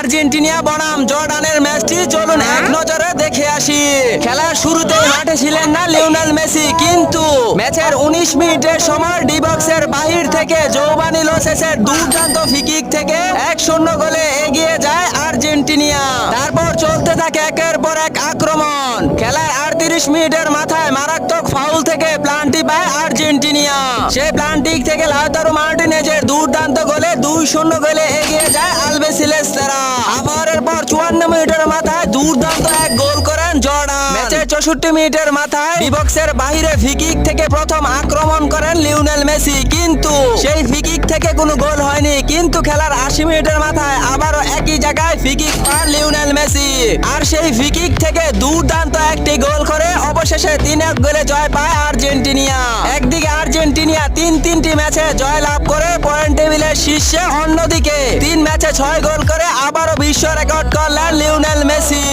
Argentina বনাম জর্ডানের ম্যাচটি চলুন এক নজরে দেখে আসি। খেলার শুরুতেই মাঠে ছিলেন না লিওনেল মেসি, কিন্তু ম্যাচের 19 মিনিটের সময় ডি বক্সের বাহির থেকে জোভানি লো সেলসোর দুর্দান্ত ফ্রি কিক থেকে 1-0 গোলে এগিয়ে যায় আর্জেন্টিনা। তারপর চলতে থাকে একের পর এক আক্রমণ। খেলার 38 মিনিটের মাথায় মারাত্মক ফাউল থেকে প্লান্টি পায় আর্জেন্টিনা। সেই প্লান্টি থেকে লাউতারো মার্টিনেজের দুর্দান্ত গোলে 2-0 গোলে এগিয়ে যায় আলবিসেলেস্তারা। আবার এরপর 54 মিনিটের মাথায় দুর্দান্ত এক গোল করেন জর্ডান। ম্যাচের 64 মিনিটের মাথায় ডি বক্সের বাইরে ফ্রি কিক থেকে প্রথম আক্রমণ করেন লিওনেল মেসি, কিন্তু সেই ফ্রি কিক থেকে কোনো গোল হয়নি। কিন্তু খেলার 80 মিনিটের মাথায় আবারও একই জায়গায় ফ্রি কিক পান লিওনেল মেসি, আর সেই ফ্রি কিক থেকে দুর্দান্ত একটি গোল করে অবশেষে 3-1 গোলে জয় পায় আর্জেন্টিনা। একদিকে আর্জেন্টিনা 3টি ম্যাচে জয় লাভ করে পয়েন্ট টেবিলের শীর্ষে, অন্যদিকে 3 ম্যাচে 6 গোল করে আবারও বিশ্ব রেকর্ড করলেন লিওনেল মেসি।